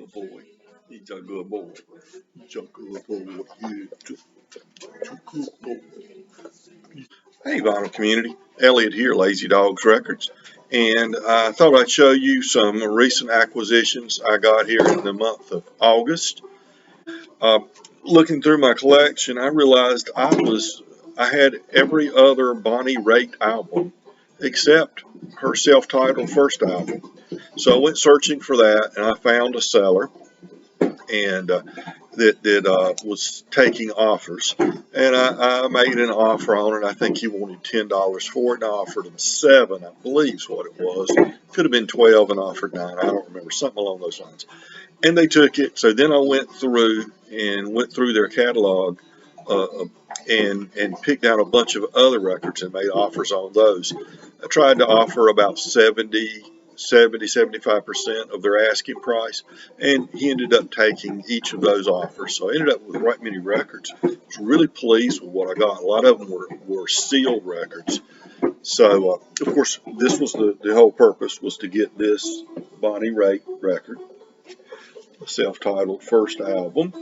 good boy. He's a good boy. He's a good boy. He's a good boy. Hey, vinyl community. Elliot here, Lazy Dogs Records. And I thought I'd show you some recent acquisitions I got here in the month of August. Uh, Looking through my collection, I realized I had every other Bonnie Raitt album except her self-titled first album. So I went searching for that, and I found a seller and that was taking offers, and I made an offer on it. I think he wanted $10 for it, and I offered him $7, I believe is what it was. Could have been 12 and offered 9. I don't remember, something along those lines. And they took it. So then I went through their catalog uh, and picked out a bunch of other records and made offers on those. I tried to offer about 75% of their asking price, and he ended up taking each of those offers. So I ended up with right many records. I was really pleased with what I got. A lot of them were sealed records. So, of course, this was the whole purpose was to get this Bonnie Raitt record, a self-titled first album.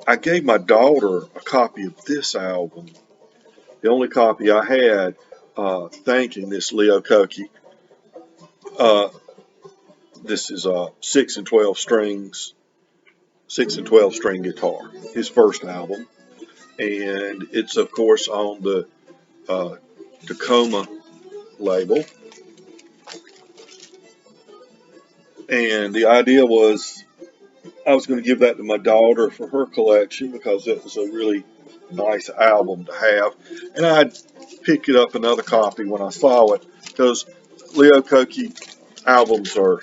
I gave my daughter a copy of this album, the only copy I had, thanking this Leo Koke. Uh, this is 6 and 12 string guitar, his first album, and it's of course on the Tacoma label. And the idea was I was going to give that to my daughter for her collection because it was a really nice album to have, and I'd pick it up another copy when I saw it because Leo Koke albums are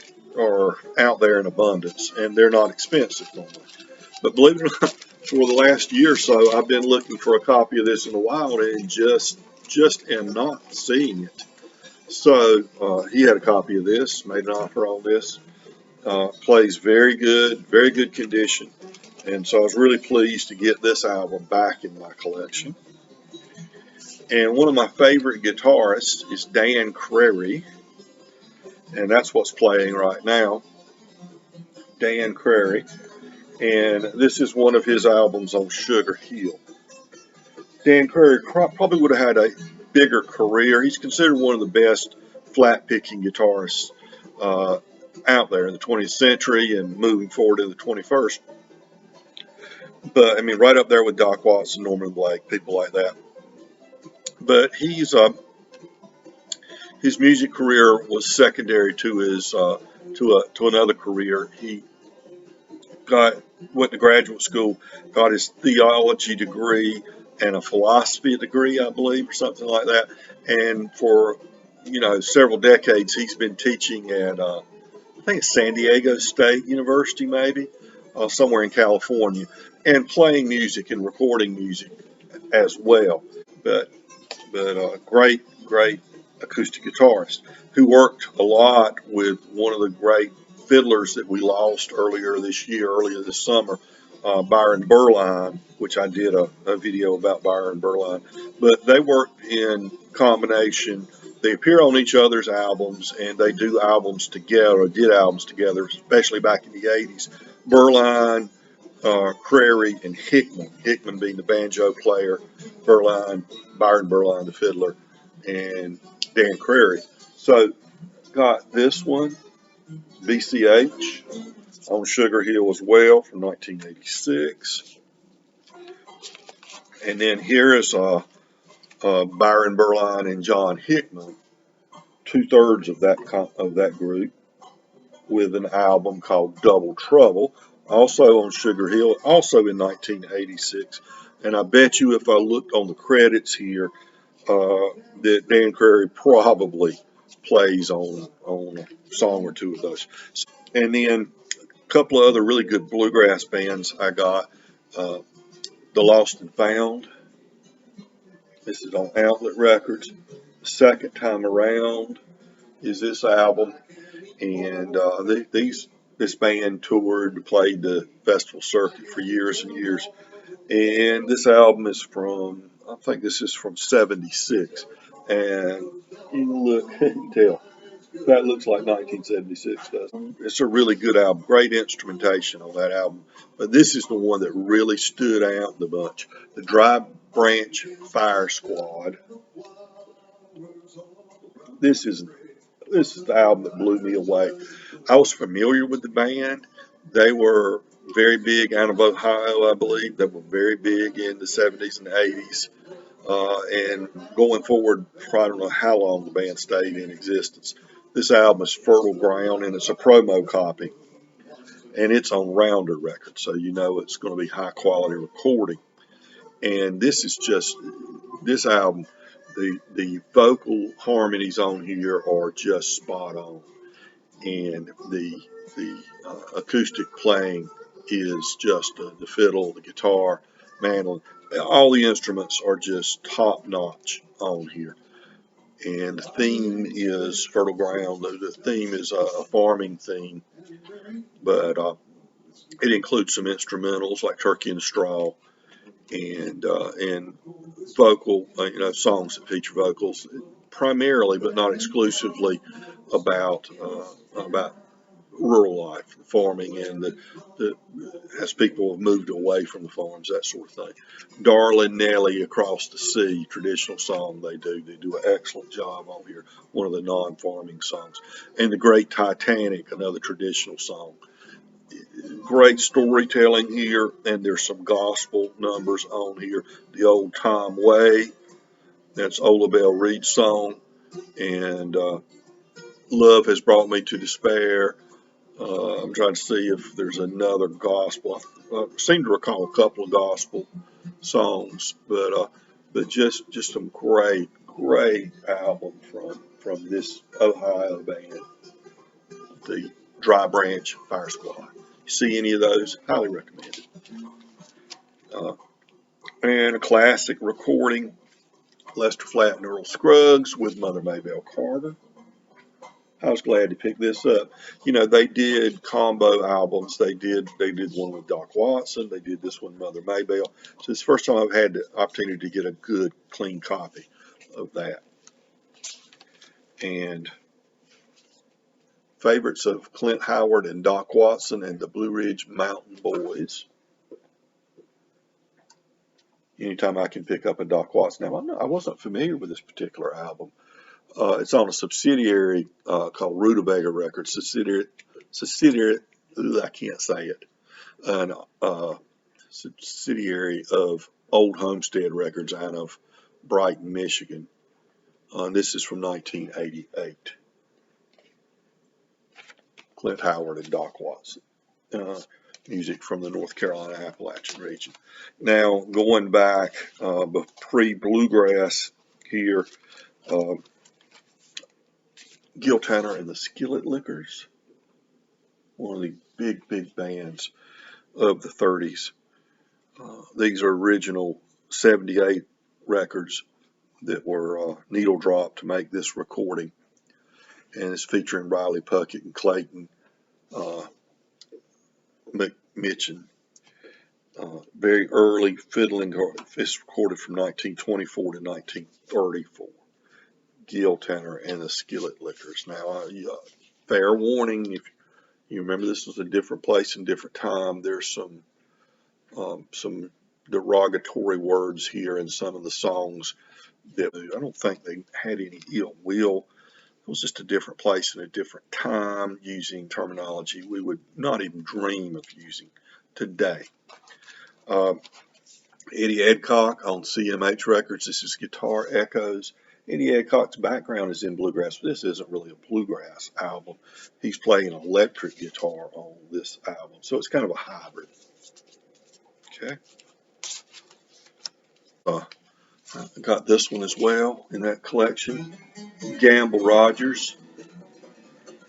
out there in abundance and they're not expensive normally. But believe it or not, for the last year or so, I've been looking for a copy of this in the wild and just am not seeing it. So he had a copy of this, made an offer on this. Plays very good condition. And so I was really pleased to get this album back in my collection. And one of my favorite guitarists is Dan Crairy, and that's what's playing right now. Dan Crairy. And this is one of his albums on Sugar Hill. Dan Crairy probably would have had a bigger career. He's considered one of the best flat picking guitarists out there in the 20th century and moving forward in the 21st. But I mean, right up there with Doc Watson, Norman Blake, people like that. But his music career was secondary to his to another career. He went to graduate school, got his theology degree and a philosophy degree, I believe, or something like that. And for several decades, he's been teaching at I think it's San Diego State University, maybe somewhere in California, and playing music and recording music as well. But great acoustic guitarist who worked a lot with one of the great fiddlers that we lost earlier this summer, Byron Berline, which I did a video about Byron Berline. But they worked in combination. They appear on each other's albums, and they do albums together, or did albums together, especially back in the 80s. Berline, Crairy, and Hickman. Hickman being the banjo player, Byron Berline the fiddler, and Dan Crairy. So got this one, BCH, on Sugar Hill as well from 1986. And then here is Byron Berline and John Hickman, 2/3 of that group, with an album called Double Trouble, also on Sugar Hill, also in 1986. And I bet you if I looked on the credits here, that Dan Crairy probably plays on a song or two of those. And then a couple of other really good bluegrass bands I got. The Lost and Found. This is on Outlet Records. Second Time Around is this album. And this band toured, played the festival circuit for years and years. And this album is I think this is from 76. And you can look, you can tell That looks like 1976, doesn't it? It's a really good album. Great instrumentation on that album. But this is the one that really stood out the bunch. The Dry Branch Fire Squad. This is this is the album that blew me away. I was familiar with the band. They were very big out of Ohio, I believe. They were very big in the 70s and 80s. And going forward, I don't know how long the band stayed in existence. This album is Fertile Ground, and it's a promo copy, and it's on Rounder Records, so you know it's going to be high quality recording. And this is just this album. The vocal harmonies on here are just spot on, and the acoustic playing is just the fiddle, the guitar, mandolin. All the instruments are just top notch on here. And the theme is fertile ground. The theme is a farming theme, but it includes some instrumentals like Turkey in the Straw and vocal, songs that feature vocals primarily, but not exclusively, about rural life, farming, and the as people have moved away from the farms, that sort of thing. Darling Nellie Across the Sea, traditional song they do. They do an excellent job on here, one of the non-farming songs. And The Great Titanic, another traditional song. Great storytelling here, and there's some gospel numbers on here. The Old Time Way, that's Ola Belle Reed's song, and Love Has Brought Me to Despair. I'm trying to see if there's another gospel. I seem to recall a couple of gospel songs, but just some great album from this Ohio band, the Dry Branch Fire Squad. You see any of those? Highly recommend it. And a classic recording, Lester Flatt and Earl Scruggs with Mother Maybelle Carter. I was glad to pick this up. They did combo albums. They did one with Doc Watson. They did this one, Mother Maybelle. So it's the first time I've had the opportunity to get a good, clean copy of that. And favorites of Clint Howard and Doc Watson and the Blue Ridge Mountain Boys. Anytime I can pick up a Doc Watson. Now, I wasn't familiar with this particular album. It's on a subsidiary called Rutabaga Records. Subsidiary, I can't say it. An subsidiary of Old Homestead Records out of Brighton, Michigan. This is from 1988. Clint Howard and Doc Watson. Music from the North Carolina Appalachian region. Now, going back pre-bluegrass here, Gil Tanner and the Skillet Lickers, one of the big bands of the 30s. These are original 78 records that were needle dropped to make this recording, and it's featuring Riley Puckett and Clayton McMitchen. Very early fiddling. It's recorded from 1924 to 1934. Gil Tanner and the Skillet Lickers. Now, fair warning, if you remember this was a different place and different time, there's some derogatory words here in some of the songs that I don't think they had any ill will. It was just a different place and a different time, using terminology we would not even dream of using today. Eddie Adcock on CMH Records. This is Guitar Echoes. Eddie Adcock's background is in bluegrass, but this isn't really a bluegrass album. He's playing electric guitar on this album, so it's kind of a hybrid. Okay. I got this one as well in that collection. Gamble Rogers.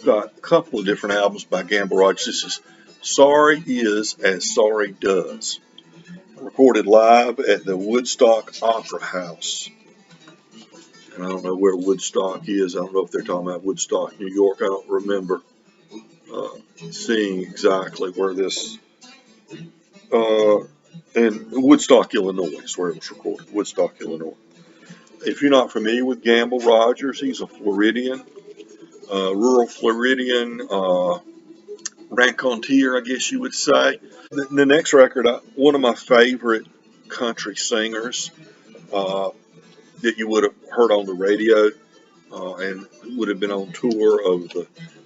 Got a couple of different albums by Gamble Rogers. This is Sorry Is as Sorry Does. Recorded live at the Woodstock Opera House. And I don't know where Woodstock is. I don't know if they're talking about Woodstock, New York. I don't remember seeing exactly where this, in Woodstock, Illinois is where it was recorded, Woodstock, Illinois. If you're not familiar with Gamble Rogers, he's a Floridian. rural Floridian raconteur, I guess you would say. The next record, one of my favorite country singers that you would have heard on the radio and would have been on tour of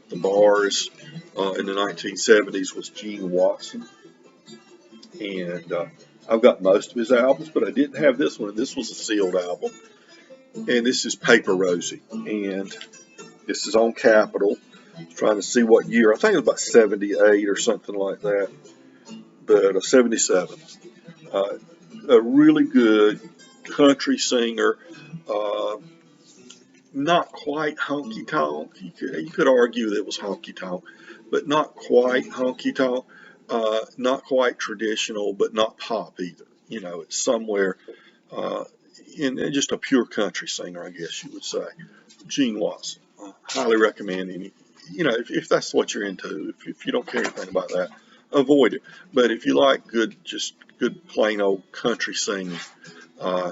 the bars in the 1970s was Gene Watson. And I've got most of his albums, but I didn't have this one. This was a sealed album. And this is Paper Rosy. And this is on Capitol. Trying to see what year. I think it was about 78 or something like that. But 77. A really good country singer. Uh, Not quite honky tonk. You could argue that it was honky tonk, but not quite honky tonk. Not quite traditional, but not pop either. You know, it's somewhere uh, in just a pure country singer, I guess you would say. Gene Watson. Highly recommend him. You know, if that's what you're into, if you don't care anything about that, avoid it. But if you like just good plain old country singing,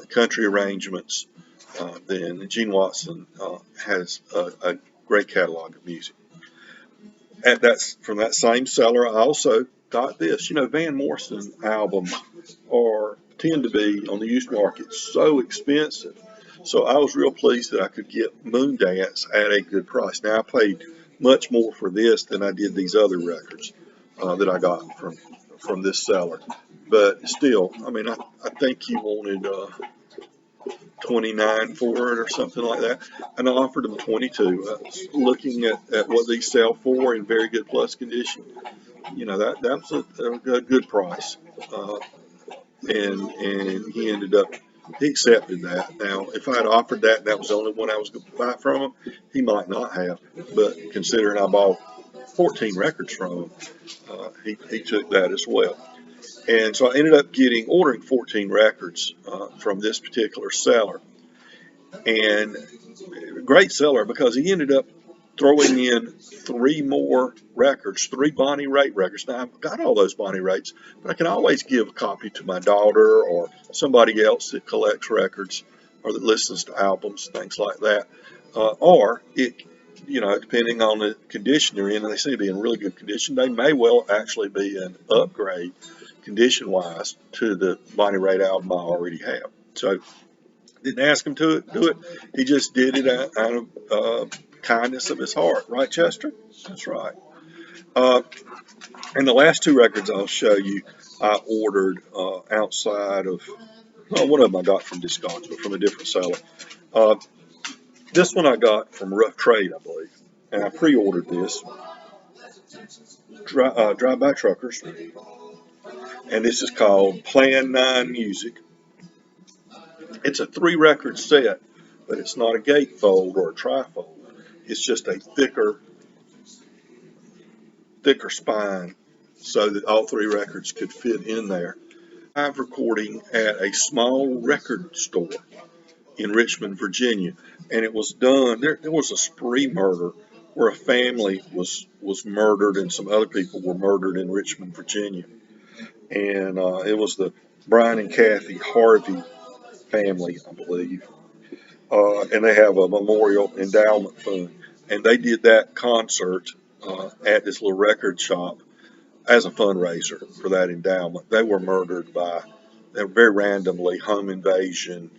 country arrangements, then Gene Watson has a great catalog of music. From that same seller, I also got this. You know, Van Morrison albums tend to be on the used market so expensive. So I was real pleased that I could get Moondance at a good price. Now I paid much more for this than I did these other records that I got from this seller. But still, I mean, I think he wanted 29 for it or something like that, and I offered them 22. Looking at what these sell for in very good plus condition, you know that's a good price, and he accepted that. Now, if I had offered that and that was the only one I was going to buy from him, he might not have. But considering I bought 14 records from him, he took that as well. And so I ended up ordering 14 records from this particular seller. And great seller because he ended up throwing in three more records, three Bonnie Raitt records. Now, I've got all those Bonnie Raitts, but I can always give a copy to my daughter or somebody else that collects records or that listens to albums, things like that. Or it, you know, depending on the condition they're in, and they seem to be in really good condition, they may well actually be an upgrade condition-wise to the Bonnie Raitt album I already have. So didn't ask him to do it. He just did it out of kindness of his heart. Right, Chester? That's right. Uh, and the last two records I'll show you, I ordered outside of, well, one of them I got from Discogs, but from a different seller. Uh, this one I got from Rough Trade, I believe. And I pre-ordered this. Drive-By Truckers. And this is called Plan 9 Music. It's a 3-record set, but it's not a gatefold or a trifold. It's just a thicker spine so that all 3 records could fit in there. I'm recording at a small record store in Richmond, Virginia, and it was done. There was a spree murder where a family was murdered and some other people were murdered in Richmond, Virginia, and it was the Brian and Kathy Harvey family, I believe. And they have a memorial endowment fund. And they did that concert at this little record shop as a fundraiser for that endowment. They were murdered they were very randomly, home invasion,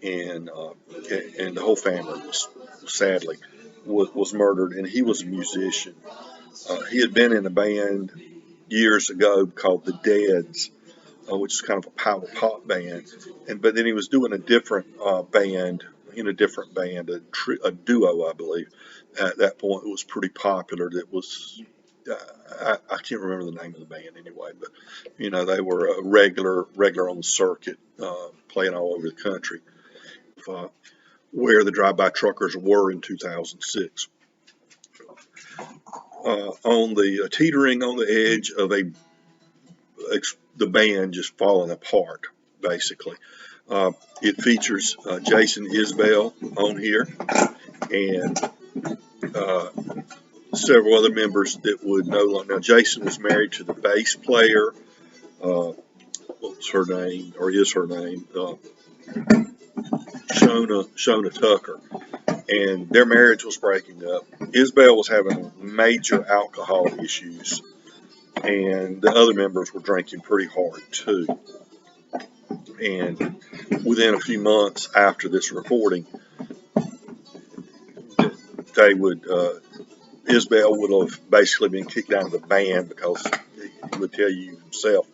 and the whole family sadly was murdered. And he was a musician. He had been in a band years ago called the Deads, which is kind of a power pop band, but then he was doing a different band in a different band, a duo, I believe. At that point, it was pretty popular. That was I can't remember the name of the band anyway, but you know they were regular on the circuit, playing all over the country, where the Drive-By Truckers were in 2006. On the teetering on the edge of the band just falling apart, basically. It features Jason Isbell on here and several other members that would no longer. Now, Jason was married to the bass player. What was her name, or is her name? Shona Tucker. And their marriage was breaking up. Isabel was having major alcohol issues, and the other members were drinking pretty hard too. And within a few months after this recording, they would Isbell would have basically been kicked out of the band because he would tell you himself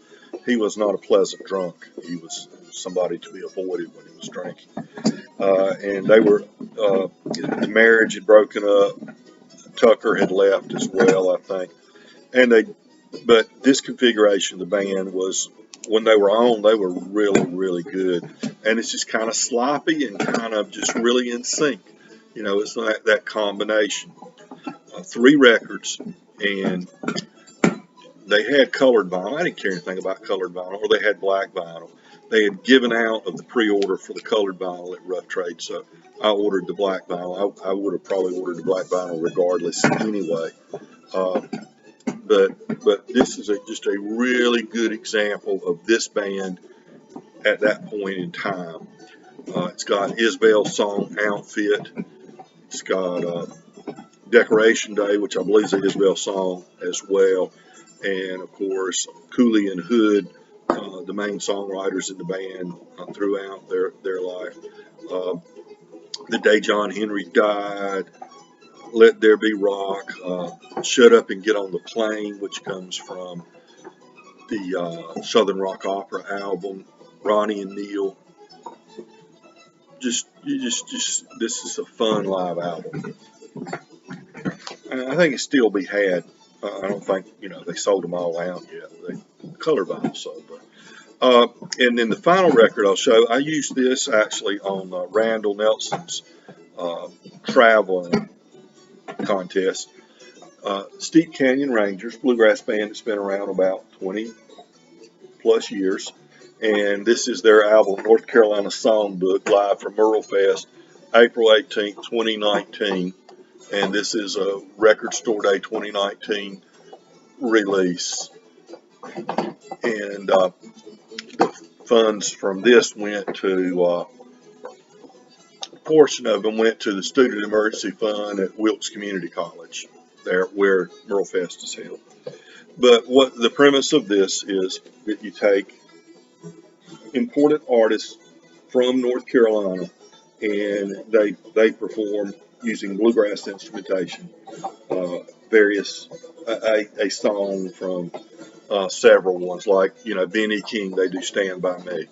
he was not a pleasant drunk. He was somebody to be avoided when he was drinking. And they were the marriage had broken up. Tucker had left as well, I think. But this configuration of the band was, when they were on, they were really, really good. And it's just kind of sloppy and kind of just really in sync. You know, it's like that combination. 3 records, and they had colored vinyl. I didn't care anything about colored vinyl, or they had black vinyl. They had given out of the pre-order for the colored vinyl at Rough Trade, so I ordered the black vinyl. I would have probably ordered the black vinyl regardless anyway. But this is just a really good example of this band at that point in time. It's got Isbell's song Outfit. It's got Decoration Day, which I believe is an Isbell song as well. And of course, Cooley and Hood, the main songwriters in the band throughout their life. The Day John Henry Died, Let There Be Rock, Shut Up and Get on the Plane, which comes from the Southern Rock Opera album, Ronnie and Neil. This is a fun live album. And I think it still be had. I don't think, they sold them all out yet. The color vinyl sold. And then the final record I'll show, I used this actually on Randall Nelson's travel contest. Steep Canyon Rangers, bluegrass band that's been around about 20 plus years. And this is their album, North Carolina Songbook, live from Merle Fest, April 18th, 2019. And this is a Record Store Day 2019 release. And the funds from this went to, a portion of them went to the Student Emergency Fund at Wilkes Community College, there where Merle Fest is held. But what the premise of this is that you take important artists from North Carolina and they perform using bluegrass instrumentation, various a song from several ones, like Benny King, they do Stand By Me.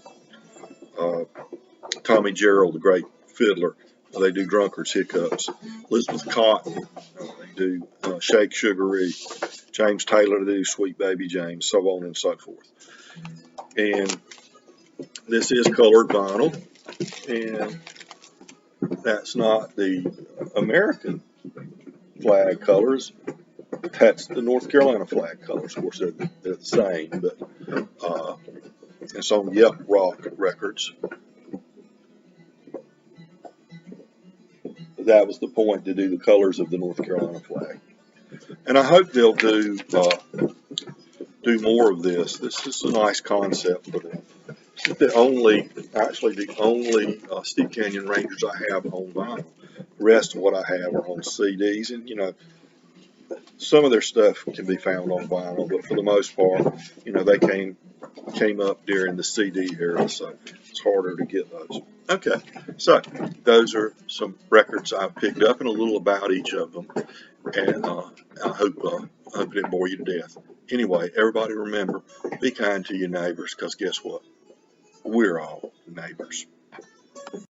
Tommy Gerald, the great fiddler, they do Drunkard's Hiccups. Elizabeth Cotton, they do Shake Sugaree. James Taylor, they do Sweet Baby James, so on and so forth. And this is colored vinyl, and that's not the American flag colors. That's the North Carolina flag colors. Of course, they're the same, but it's on Yep Rock Records. That was the point, to do the colors of the North Carolina flag. And I hope they'll do more of this. This is a nice concept for them. It's the only Steep Canyon Rangers I have on vinyl. The rest of what I have are on CDs, and some of their stuff can be found on vinyl, but for the most part, they came up during the CD era, so it's harder to get those. Okay, so those are some records I picked up and a little about each of them, and I hope it didn't bore you to death. Anyway, everybody remember, be kind to your neighbors, because guess what? We're all neighbors.